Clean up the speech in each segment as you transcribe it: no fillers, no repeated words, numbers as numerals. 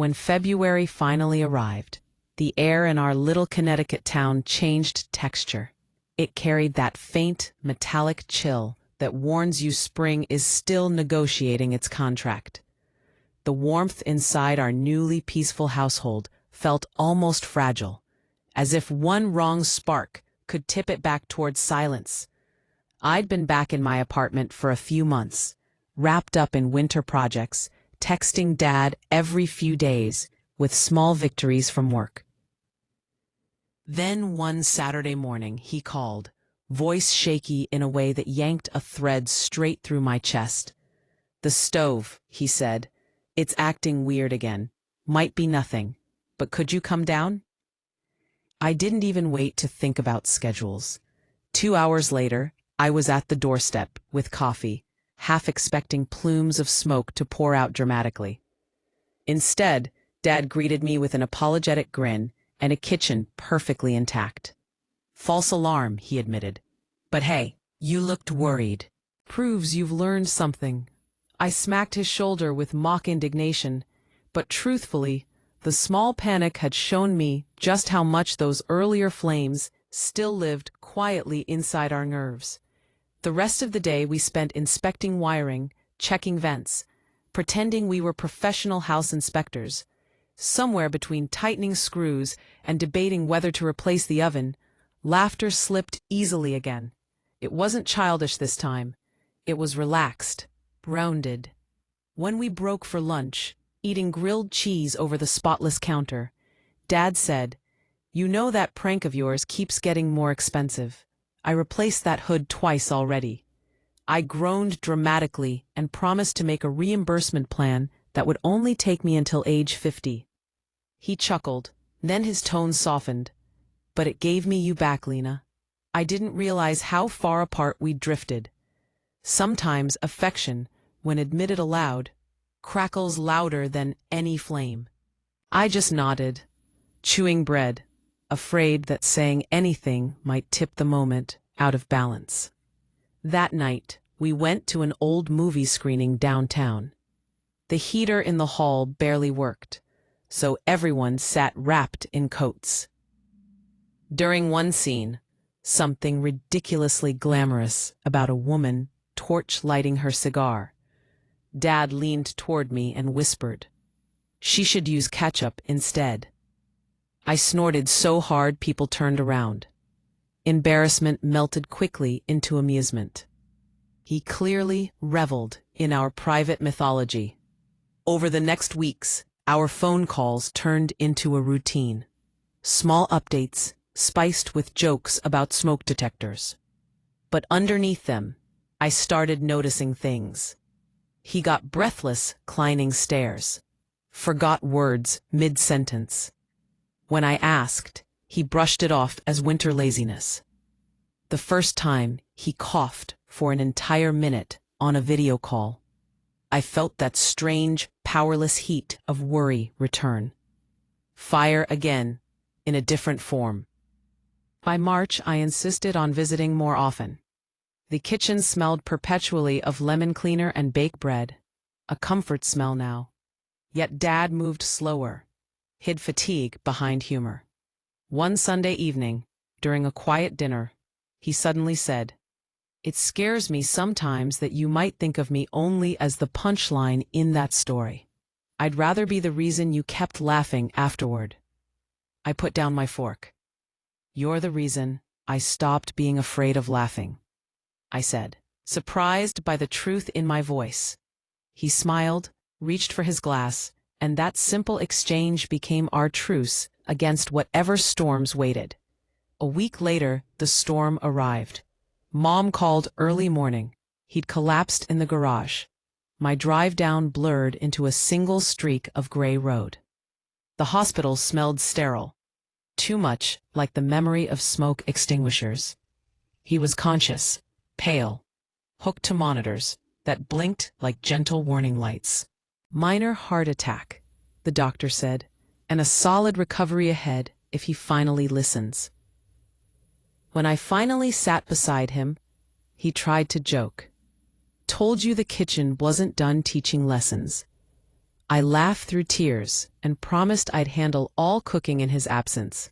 When February finally arrived, the air in our little Connecticut town changed texture. It carried that faint, metallic chill that warns you spring is still negotiating its contract. The warmth inside our newly peaceful household felt almost fragile, as if one wrong spark could tip it back towards silence. I'd been back in my apartment for a few months, wrapped up in winter projects, texting Dad every few days with small victories from work. Then one Saturday morning he called, voice shaky in a way that yanked a thread straight through my chest. "The stove," he said. "It's acting weird again. Might be nothing, but could you come down?" I didn't even wait to think about schedules. 2 hours later, I was at the doorstep with coffee, half expecting plumes of smoke to pour out dramatically. Instead, Dad greeted me with an apologetic grin and a kitchen perfectly intact. "False alarm," he admitted. "But hey, you looked worried. Proves you've learned something." I smacked his shoulder with mock indignation, but truthfully, the small panic had shown me just how much those earlier flames still lived quietly inside our nerves. The rest of the day we spent inspecting wiring, checking vents, pretending we were professional house inspectors. Somewhere between tightening screws and debating whether to replace the oven, laughter slipped easily again. It wasn't childish this time. It was relaxed, grounded. When we broke for lunch, eating grilled cheese over the spotless counter, Dad said, "You know that prank of yours keeps getting more expensive. I replaced that hood twice already." I groaned dramatically and promised to make a reimbursement plan that would only take me until age 50. He chuckled, then his tone softened. "But it gave me you back, Lena. I didn't realize how far apart we'd drifted. Sometimes affection, when admitted aloud, crackles louder than any flame." I just nodded, chewing bread, afraid that saying anything might tip the moment out of balance. That night, we went to an old movie screening downtown. The heater in the hall barely worked, so everyone sat wrapped in coats. During one scene, something ridiculously glamorous about a woman torch lighting her cigar, Dad leaned toward me and whispered, "She should use ketchup instead." I snorted so hard people turned around. Embarrassment melted quickly into amusement. He clearly reveled in our private mythology. Over the next weeks, our phone calls turned into a routine. Small updates, spiced with jokes about smoke detectors. But underneath them, I started noticing things. He got breathless, climbing stairs. Forgot words mid-sentence. When I asked, he brushed it off as winter laziness. The first time, he coughed for an entire minute on a video call. I felt that strange, powerless heat of worry return. Fire again, in a different form. By March, I insisted on visiting more often. The kitchen smelled perpetually of lemon cleaner and baked bread, a comfort smell now. Yet Dad moved slower, hid fatigue behind humor. One Sunday evening, during a quiet dinner, he suddenly said, "It scares me sometimes that you might think of me only as the punchline in that story. I'd rather be the reason you kept laughing afterward." I put down my fork. "You're the reason I stopped being afraid of laughing," I said, surprised by the truth in my voice. He smiled, reached for his glass, and that simple exchange became our truce against whatever storms waited. A week later, the storm arrived. Mom called early morning. He'd collapsed in the garage. My drive down blurred into a single streak of gray road. The hospital smelled sterile, too much like the memory of smoke extinguishers. He was conscious, pale, hooked to monitors that blinked like gentle warning lights. "Minor heart attack," the doctor said, "and a solid recovery ahead if he finally listens." When I finally sat beside him, he tried to joke. "Told you the kitchen wasn't done teaching lessons." I laughed through tears and promised I'd handle all cooking in his absence.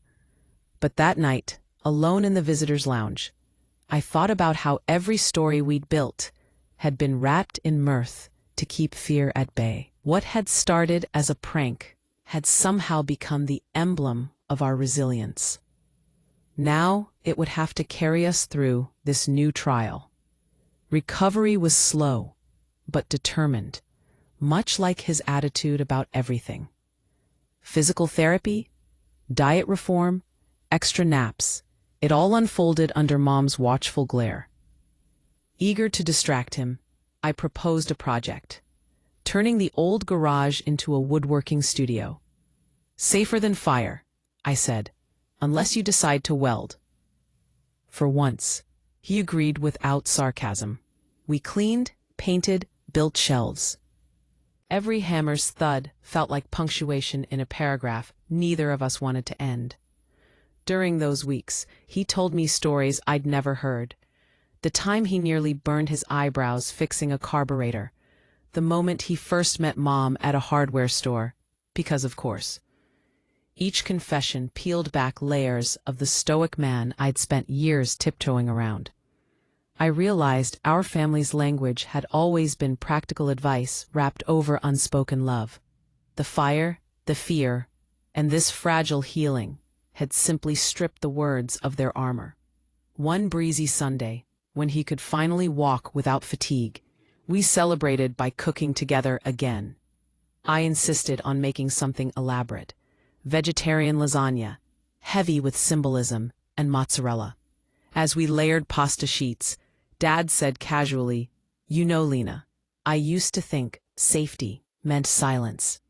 But that night, alone in the visitor's lounge, I thought about how every story we'd built had been wrapped in mirth to keep fear at bay. What had started as a prank had somehow become the emblem of our resilience. Now it would have to carry us through this new trial. Recovery was slow, but determined, much like his attitude about everything. Physical therapy, diet reform, extra naps, it all unfolded under Mom's watchful glare. Eager to distract him, I proposed a project, turning the old garage into a woodworking studio. Safer than fire, I said, unless you decide to weld. For once, he agreed without sarcasm. We cleaned, painted, built shelves. Every hammer's thud felt like punctuation in a paragraph neither of us wanted to end. During those weeks, he told me stories I'd never heard. The time he nearly burned his eyebrows fixing a carburetor. The moment he first met Mom at a hardware store, because of course. Each confession peeled back layers of the stoic man I'd spent years tiptoeing around. I realized our family's language had always been practical advice wrapped over unspoken love. The fire, the fear, and this fragile healing had simply stripped the words of their armor. One breezy Sunday, when he could finally walk without fatigue, we celebrated by cooking together again. I insisted on making something elaborate, vegetarian lasagna, heavy with symbolism and mozzarella. As we layered pasta sheets, Dad said casually, "You know, Lena, I used to think safety meant silence.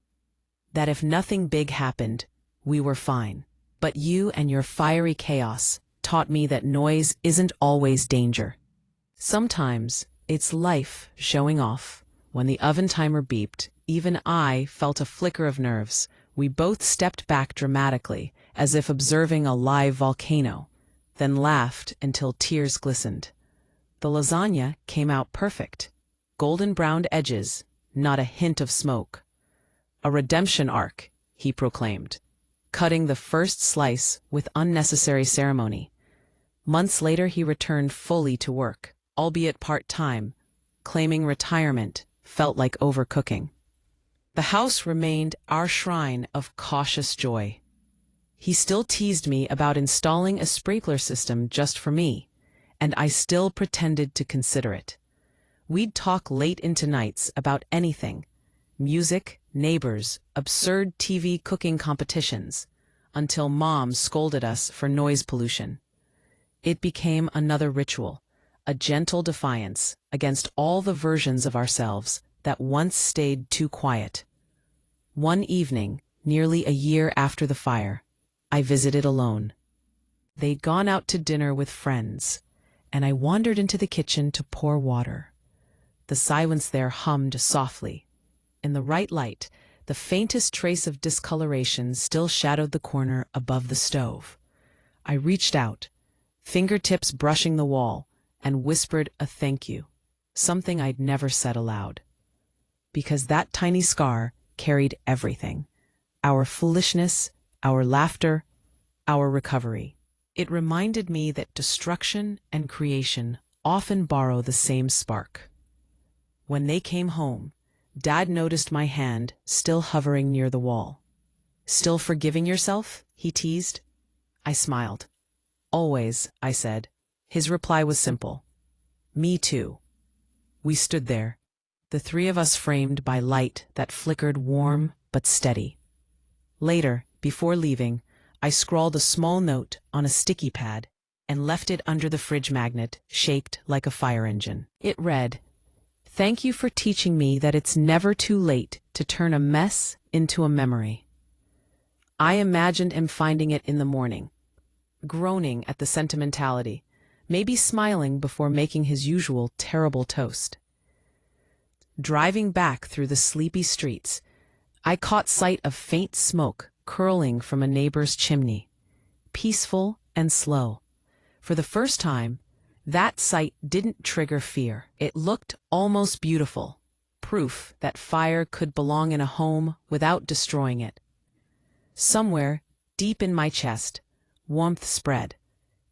That if nothing big happened, we were fine. But you and your fiery chaos taught me that noise isn't always danger. Sometimes it's life showing off." When the oven timer beeped, even I felt a flicker of nerves. We both stepped back dramatically, as if observing a live volcano, then laughed until tears glistened. The lasagna came out perfect. Golden browned edges, not a hint of smoke. "A redemption arc," he proclaimed, cutting the first slice with unnecessary ceremony. Months later he returned fully to work, albeit part-time. Claiming retirement felt like overcooking. The house remained our shrine of cautious joy. He still teased me about installing a sprinkler system just for me, and I still pretended to consider it. We'd talk late into nights about anything: music, neighbors, absurd TV cooking competitions, until Mom scolded us for noise pollution. It became another ritual, a gentle defiance against all the versions of ourselves that once stayed too quiet. One evening, nearly a year after the fire, I visited alone. They'd gone out to dinner with friends, and I wandered into the kitchen to pour water. The silence there hummed softly. In the right light, the faintest trace of discoloration still shadowed the corner above the stove. I reached out, fingertips brushing the wall, and whispered a thank you, something I'd never said aloud. Because that tiny scar carried everything: our foolishness, our laughter, our recovery. It reminded me that destruction and creation often borrow the same spark. When they came home, Dad noticed my hand still hovering near the wall. "Still forgiving yourself?" he teased. I smiled. "Always," I said. His reply was simple: "Me too." We stood there, the three of us framed by light that flickered warm but steady. Later, before leaving, I scrawled a small note on a sticky pad and left it under the fridge magnet, shaped like a fire engine. It read, "Thank you for teaching me that it's never too late to turn a mess into a memory." I imagined him finding it in the morning, groaning at the sentimentality, maybe smiling before making his usual terrible toast. Driving back through the sleepy streets, I caught sight of faint smoke curling from a neighbor's chimney, peaceful and slow. For the first time, that sight didn't trigger fear. It looked almost beautiful, proof that fire could belong in a home without destroying it. Somewhere, deep in my chest, warmth spread,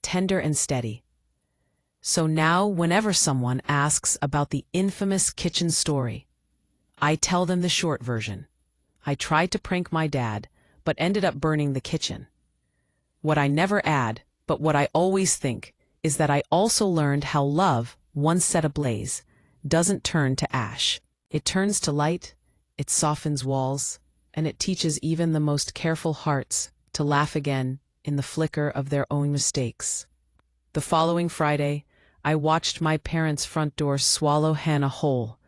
tender and steady. So now, whenever someone asks about the infamous kitchen story, I tell them the short version. I tried to prank my dad, but ended up burning the kitchen. What I never add, but what I always think, is that I also learned how love, once set ablaze, doesn't turn to ash. It turns to light, it softens walls, and it teaches even the most careful hearts to laugh again in the flicker of their own mistakes. The following Friday, I watched my parents' front door swallow Hannah whole,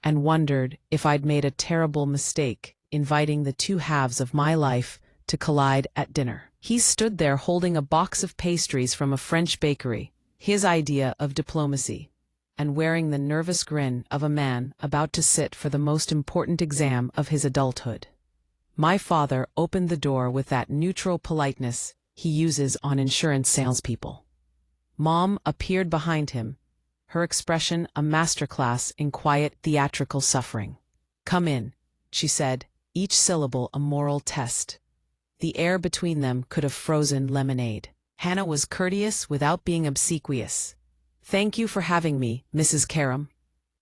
and wondered if I'd made a terrible mistake inviting the two halves of my life to collide at dinner. He stood there holding a box of pastries from a French bakery, his idea of diplomacy, and wearing the nervous grin of a man about to sit for the most important exam of his adulthood. My father opened the door with that neutral politeness he uses on insurance salespeople. Mom appeared behind him, her expression a masterclass in quiet theatrical suffering. "Come in," she said, each syllable a moral test. The air between them could have frozen lemonade. Hannah was courteous without being obsequious. "Thank you for having me, Mrs. Karam."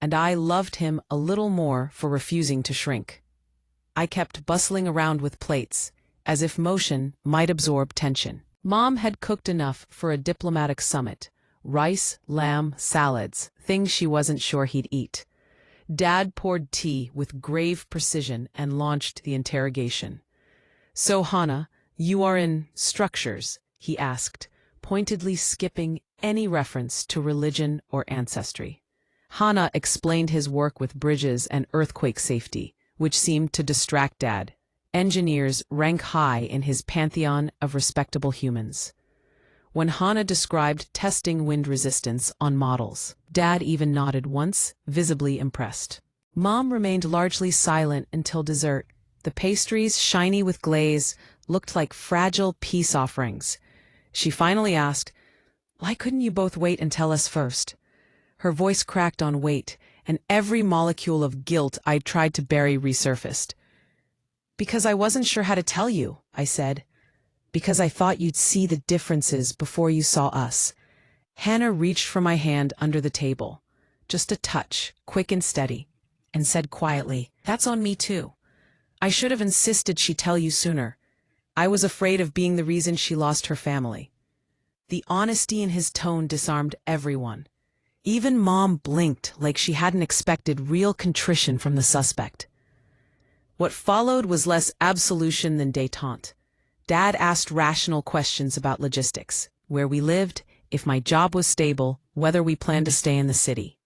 And I loved him a little more for refusing to shrink. I kept bustling around with plates, as if motion might absorb tension. Mom had cooked enough for a diplomatic summit: rice, lamb, salads, things she wasn't sure he'd eat. Dad poured tea with grave precision and launched the interrogation. "So, Hannah, you are in structures?" he asked, pointedly skipping any reference to religion or ancestry. Hannah explained his work with bridges and earthquake safety, which seemed to distract Dad. Engineers rank high in his pantheon of respectable humans. When Hannah described testing wind resistance on models, Dad even nodded once, visibly impressed. Mom remained largely silent until dessert. The pastries, shiny with glaze, looked like fragile peace offerings. She finally asked, "Why couldn't you both wait and tell us first?" Her voice cracked on weight, and every molecule of guilt I'd tried to bury resurfaced. "Because I wasn't sure how to tell you," I said. "Because I thought you'd see the differences before you saw us." Hannah reached for my hand under the table, just a touch, quick and steady, and said quietly, "That's on me too. I should have insisted she tell you sooner. I was afraid of being the reason she lost her family." The honesty in his tone disarmed everyone. Even Mom blinked like she hadn't expected real contrition from the suspect. What followed was less absolution than détente. Dad asked rational questions about logistics: where we lived, if my job was stable, whether we planned to stay in the city.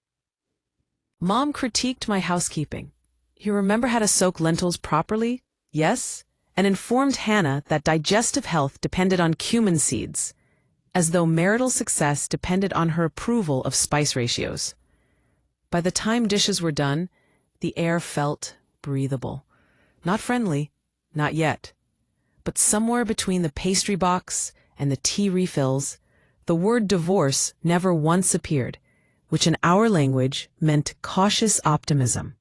Mom critiqued my housekeeping. "You remember how to soak lentils properly?" "Yes," and informed Hannah that digestive health depended on cumin seeds, as though marital success depended on her approval of spice ratios. By the time dishes were done, the air felt breathable. Not friendly, not yet. But somewhere between the pastry box and the tea refills, the word divorce never once appeared, which in our language meant cautious optimism.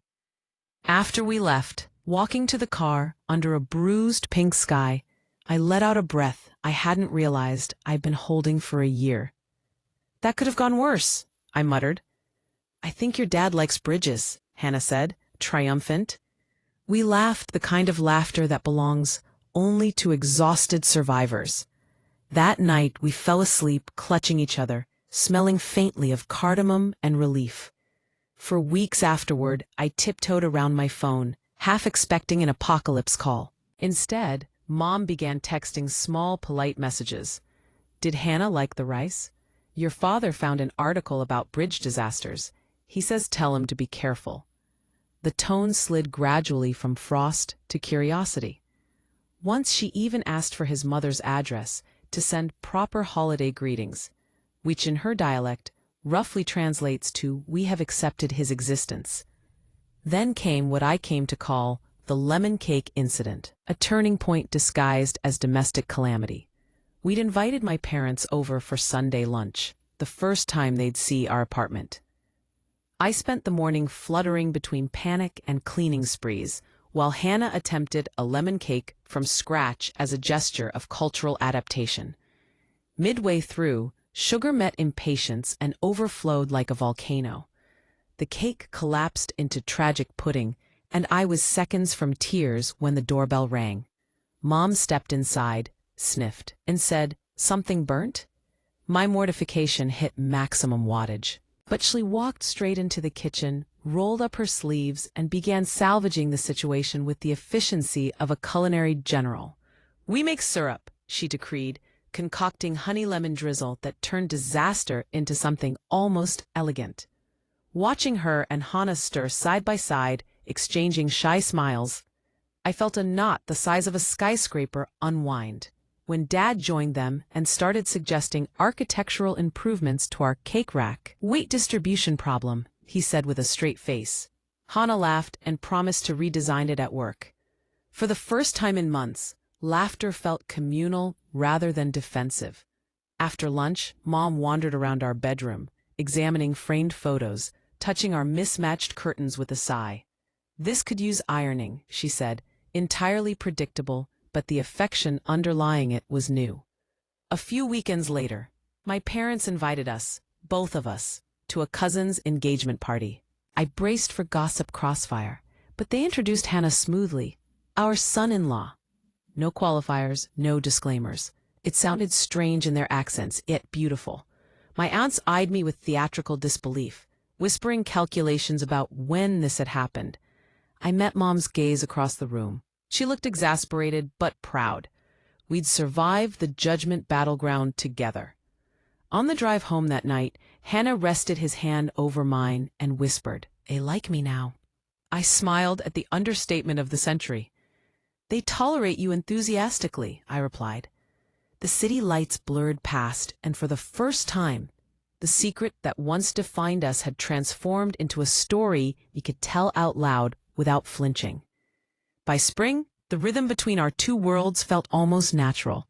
After we left, walking to the car under a bruised pink sky, I let out a breath I hadn't realized I'd been holding for a year. "That could have gone worse," I muttered. "I think your dad likes bridges," Hannah said, triumphant. We laughed the kind of laughter that belongs only to exhausted survivors. That night we fell asleep clutching each other, smelling faintly of cardamom and relief. For weeks afterward, I tiptoed around my phone, half expecting an apocalypse call. Instead, Mom began texting small, polite messages. "Did Hannah like the rice? Your father found an article about bridge disasters. He says tell him to be careful." The tone slid gradually from frost to curiosity. Once she even asked for his mother's address to send proper holiday greetings, which in her dialect roughly translates to "we have accepted his existence." Then came what I came to call the lemon cake incident, a turning point disguised as domestic calamity. We'd invited my parents over for Sunday lunch, the first time they'd see our apartment. I spent the morning fluttering between panic and cleaning sprees, while Hannah attempted a lemon cake from scratch as a gesture of cultural adaptation. Midway through, sugar met impatience and overflowed like a volcano. The cake collapsed into tragic pudding, and I was seconds from tears when the doorbell rang. Mom stepped inside, sniffed, and said, "Something burnt?" My mortification hit maximum wattage. But she walked straight into the kitchen, rolled up her sleeves, and began salvaging the situation with the efficiency of a culinary general. "We make syrup," she decreed, concocting honey lemon drizzle that turned disaster into something almost elegant. Watching her and Hannah stir side by side, exchanging shy smiles, I felt a knot the size of a skyscraper unwind. When Dad joined them and started suggesting architectural improvements to our cake rack. "Weight distribution problem," he said with a straight face. Hannah laughed and promised to redesign it at work. For the first time in months, laughter felt communal rather than defensive. After lunch, Mom wandered around our bedroom, examining framed photos, touching our mismatched curtains with a sigh. "This could use ironing," she said, entirely predictable, but the affection underlying it was new. A few weekends later, my parents invited us, both of us, to a cousin's engagement party. I braced for gossip crossfire, but they introduced Hannah smoothly, "Our son-in-law." No qualifiers, no disclaimers. It sounded strange in their accents, yet beautiful. My aunts eyed me with theatrical disbelief, whispering calculations about when this had happened. I met Mom's gaze across the room. She looked exasperated but proud. We'd survived the judgment battleground together. On the drive home that night, Hannah rested his hand over mine and whispered, "They like me now." I smiled at the understatement of the century. "They tolerate you enthusiastically," I replied. The city lights blurred past, and for the first time, the secret that once defined us had transformed into a story we could tell out loud without flinching. By spring, the rhythm between our two worlds felt almost natural.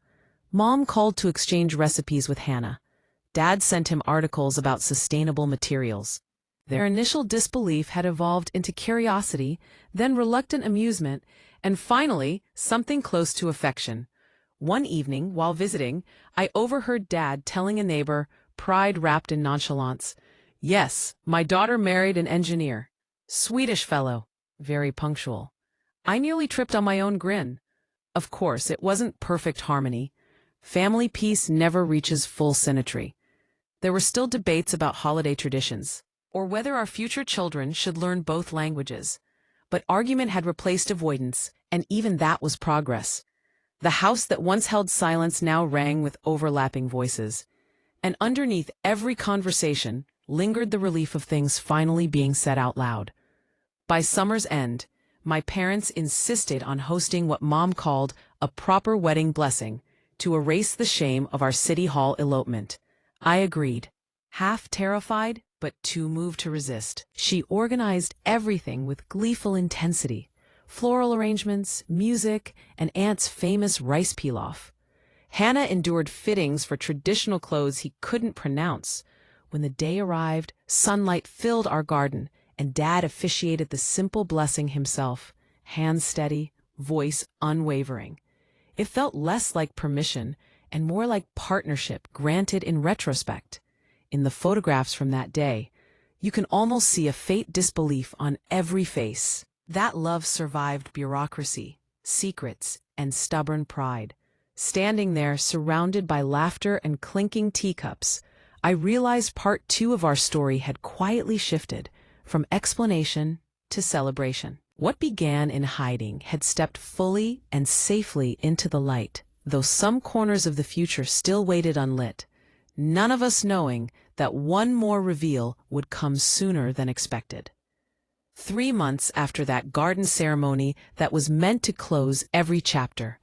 Mom called to exchange recipes with Hannah. Dad sent him articles about sustainable materials. Their initial disbelief had evolved into curiosity, then reluctant amusement, and finally, something close to affection. One evening, while visiting, I overheard Dad telling a neighbor, pride wrapped in nonchalance, "Yes, my daughter married an engineer. Swedish fellow, very punctual." I nearly tripped on my own grin. Of course, it wasn't perfect harmony. Family peace never reaches full symmetry. There were still debates about holiday traditions, or whether our future children should learn both languages. But argument had replaced avoidance, and even that was progress. The house that once held silence now rang with overlapping voices. And underneath every conversation lingered the relief of things finally being said out loud. By summer's end, my parents insisted on hosting what Mom called a proper wedding blessing to erase the shame of our City Hall elopement. I agreed, half terrified, but too moved to resist. She organized everything with gleeful intensity: floral arrangements, music, and Aunt's famous rice pilaf. Hannah endured fittings for traditional clothes he couldn't pronounce. When the day arrived, sunlight filled our garden, and Dad officiated the simple blessing himself, hands steady, voice unwavering. It felt less like permission and more like partnership granted in retrospect. In the photographs from that day, you can almost see a faint disbelief on every face. That love survived bureaucracy, secrets, and stubborn pride. Standing there, surrounded by laughter and clinking teacups, I realized part two of our story had quietly shifted from explanation to celebration. What began in hiding had stepped fully and safely into the light, though some corners of the future still waited unlit, none of us knowing that one more reveal would come sooner than expected. 3 months after that garden ceremony that was meant to close every chapter,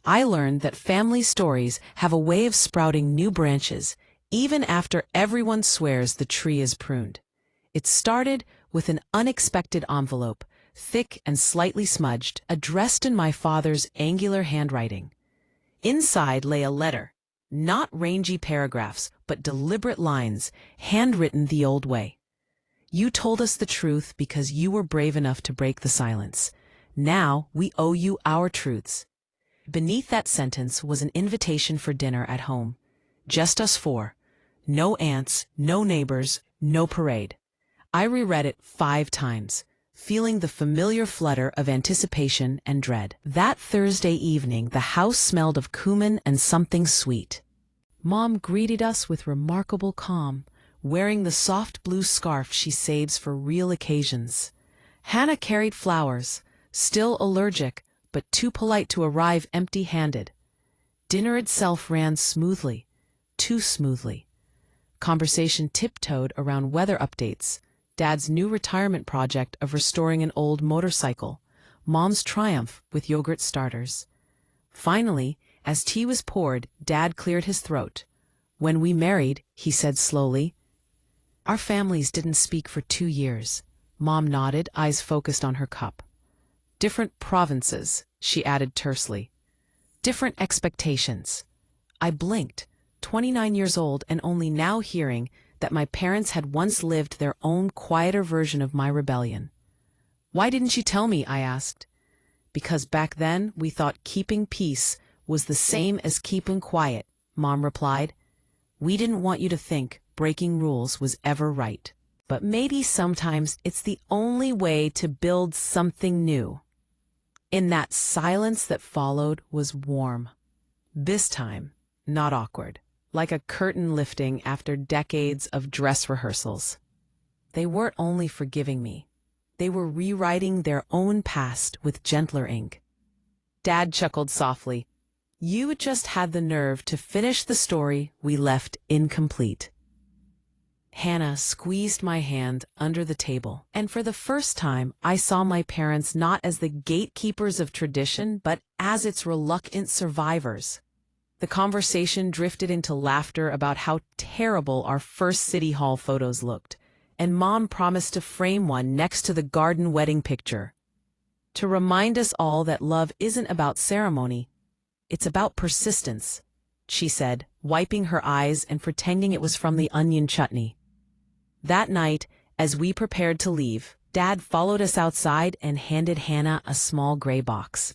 I learned that family stories have a way of sprouting new branches, even after everyone swears the tree is pruned. It started with an unexpected envelope, thick and slightly smudged, addressed in my father's angular handwriting. Inside lay a letter, not rangy paragraphs, but deliberate lines, handwritten the old way. You told us the truth because you were brave enough to break the silence. Now we owe you our truths." Beneath that sentence was an invitation for dinner at home. Just us four. No aunts, no neighbors, no parade. I reread it 5 times, feeling the familiar flutter of anticipation and dread. That Thursday evening, the house smelled of cumin and something sweet. Mom greeted us with remarkable calm, wearing the soft blue scarf she saves for real occasions. Hannah carried flowers, still allergic, but too polite to arrive empty-handed. Dinner itself ran smoothly, too smoothly. Conversation tiptoed around weather updates, Dad's new retirement project of restoring an old motorcycle, Mom's triumph with yogurt starters. Finally, as tea was poured, Dad cleared his throat. "When we married," he said slowly. "Our families didn't speak for 2 years." Mom nodded, eyes focused on her cup. "Different provinces," she added tersely. "Different expectations." I blinked, 29 years old and only now hearing that my parents had once lived their own quieter version of my rebellion. "Why didn't you tell me?" I asked. "Because back then we thought keeping peace was the same as keeping quiet," Mom replied. "We didn't want you to think breaking rules was ever right. But maybe sometimes it's the only way to build something new." In that silence that followed was warm. This time, not awkward, like a curtain lifting after decades of dress rehearsals. They weren't only forgiving me. They were rewriting their own past with gentler ink. Dad chuckled softly. "You just had the nerve to finish the story we left incomplete." Hannah squeezed my hand under the table, and for the first time I saw my parents not as the gatekeepers of tradition, but as its reluctant survivors. The conversation drifted into laughter about how terrible our first City Hall photos looked, and Mom promised to frame one next to the garden wedding picture. To remind us all that love isn't about ceremony, it's about persistence, she said, wiping her eyes and pretending it was from the onion chutney. That night, as we prepared to leave, Dad followed us outside and handed Hannah a small gray box.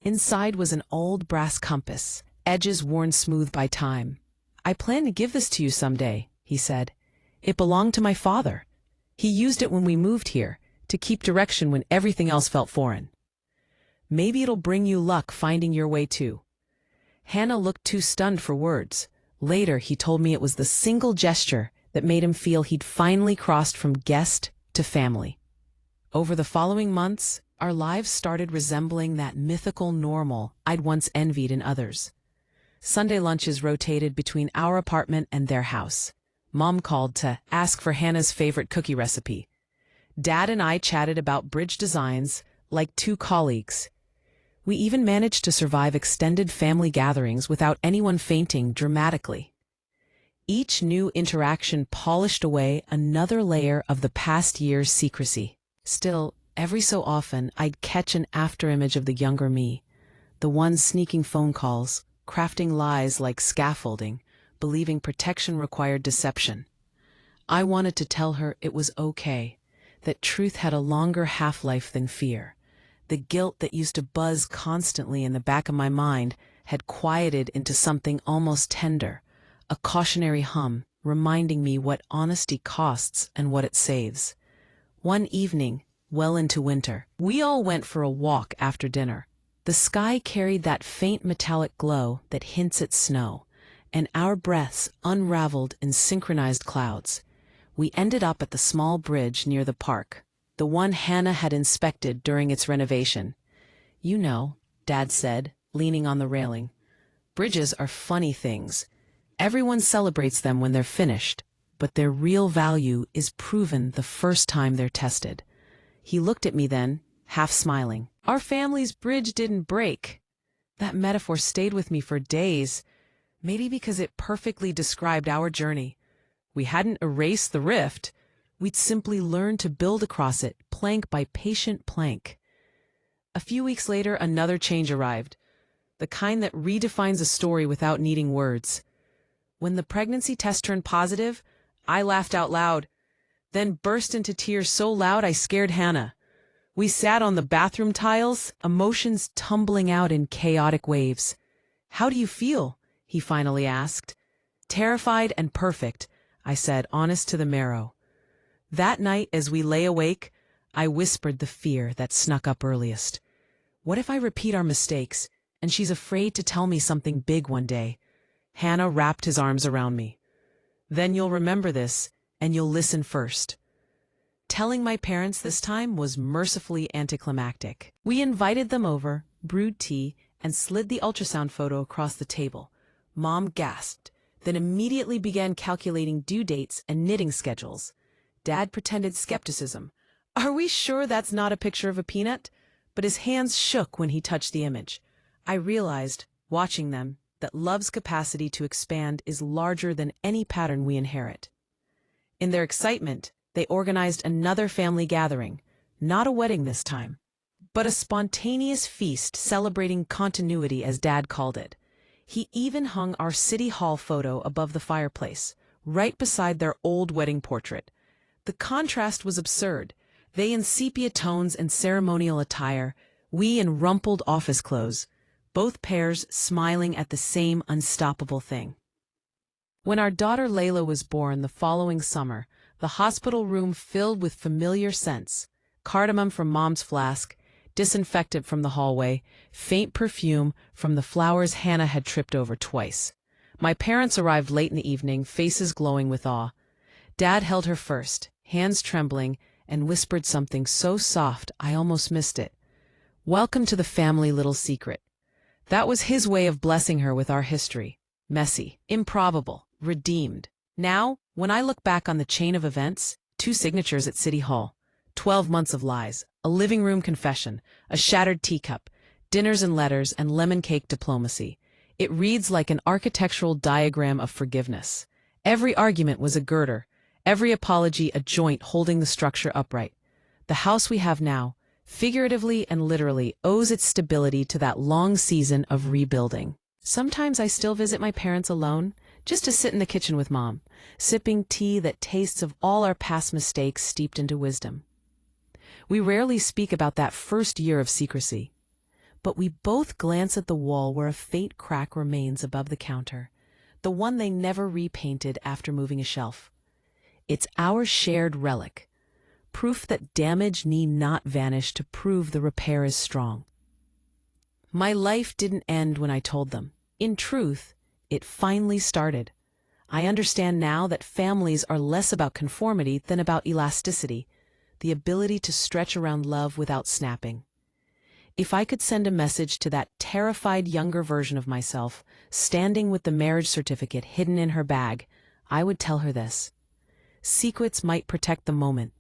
Inside was an old brass compass, edges worn smooth by time. "I plan to give this to you someday," he said. "It belonged to my father. He used it when we moved here, to keep direction when everything else felt foreign. Maybe it'll bring you luck finding your way too." Hannah looked too stunned for words. Later, he told me it was the single gesture that made him feel he'd finally crossed from guest to family. Over the following months, our lives started resembling that mythical normal I'd once envied in others. Sunday lunches rotated between our apartment and their house. Mom called to ask for Hannah's favorite cookie recipe. Dad and I chatted about bridge designs like 2 colleagues. We even managed to survive extended family gatherings without anyone fainting dramatically. Each new interaction polished away another layer of the past year's secrecy. Still, every so often, I'd catch an afterimage of the younger me, the one sneaking phone calls, crafting lies like scaffolding, believing protection required deception. I wanted to tell her it was okay, that truth had a longer half-life than fear. The guilt that used to buzz constantly in the back of my mind had quieted into something almost tender, a cautionary hum reminding me what honesty costs and what it saves. One evening, well into winter, we all went for a walk after dinner. The sky carried that faint metallic glow that hints at snow, and our breaths unraveled in synchronized clouds. We ended up at the small bridge near the park, the one Hannah had inspected during its renovation. "You know," Dad said, leaning on the railing, "bridges are funny things. Everyone celebrates them when they're finished, but their real value is proven the first time they're tested." He looked at me then, half smiling. "Our family's bridge didn't break." That metaphor stayed with me for days, maybe because it perfectly described our journey. We hadn't erased the rift. We'd simply learned to build across it, plank by patient plank. A few weeks later, another change arrived, the kind that redefines a story without needing words. When the pregnancy test turned positive, I laughed out loud. then burst into tears so loud I scared Hannah. We sat on the bathroom tiles, emotions tumbling out in chaotic waves. "How do you feel?" he finally asked. "Terrified and perfect," I said, honest to the marrow. That night, as we lay awake, I whispered the fear that snuck up earliest. What if I repeat our mistakes, and she's afraid to tell me something big one day? Hannah wrapped his arms around me. "Then you'll remember this, and you'll listen first." Telling my parents this time was mercifully anticlimactic. We invited them over, brewed tea, and slid the ultrasound photo across the table. Mom gasped, then immediately began calculating due dates and knitting schedules. Dad pretended skepticism. "Are we sure that's not a picture of a peanut?" But his hands shook when he touched the image. I realized, watching them, that love's capacity to expand is larger than any pattern we inherit. In their excitement, they organized another family gathering, not a wedding this time, but a spontaneous feast celebrating continuity, as Dad called it. He even hung our City Hall photo above the fireplace, right beside their old wedding portrait. The contrast was absurd. They in sepia tones and ceremonial attire, we in rumpled office clothes, both pairs smiling at the same unstoppable thing. When our daughter Layla was born the following summer, the hospital room filled with familiar scents: cardamom from Mom's flask, disinfectant from the hallway, faint perfume from the flowers Hannah had tripped over twice. My parents arrived late in the evening, faces glowing with awe. Dad held her first, hands trembling, and whispered something so soft I almost missed it. "Welcome to the family little secret." That was his way of blessing her with our history. Messy, improbable, redeemed. Now, when I look back on the chain of events, 2 signatures at City Hall, 12 months of lies, a living room confession, a shattered teacup, dinners and letters, and lemon cake diplomacy, it reads like an architectural diagram of forgiveness. Every argument was a girder, every apology a joint holding the structure upright. The house we have now, figuratively and literally, owes its stability to that long season of rebuilding. Sometimes I still visit my parents alone, just to sit in the kitchen with Mom, sipping tea that tastes of all our past mistakes steeped into wisdom. We rarely speak about that first year of secrecy, but we both glance at the wall where a faint crack remains above the counter, the one they never repainted after moving a shelf. It's our shared relic, proof that damage need not vanish to prove the repair is strong. My life didn't end when I told them. In truth, it finally started. I understand now that families are less about conformity than about elasticity, the ability to stretch around love without snapping. If I could send a message to that terrified younger version of myself, standing with the marriage certificate hidden in her bag, I would tell her this: secrets might protect the moment,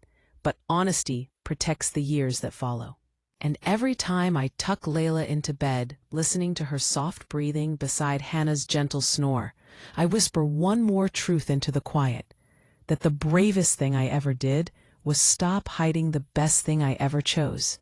but honesty protects the years that follow. And every time I tuck Layla into bed, listening to her soft breathing beside Hannah's gentle snore, I whisper one more truth into the quiet: that the bravest thing I ever did was stop hiding the best thing I ever chose.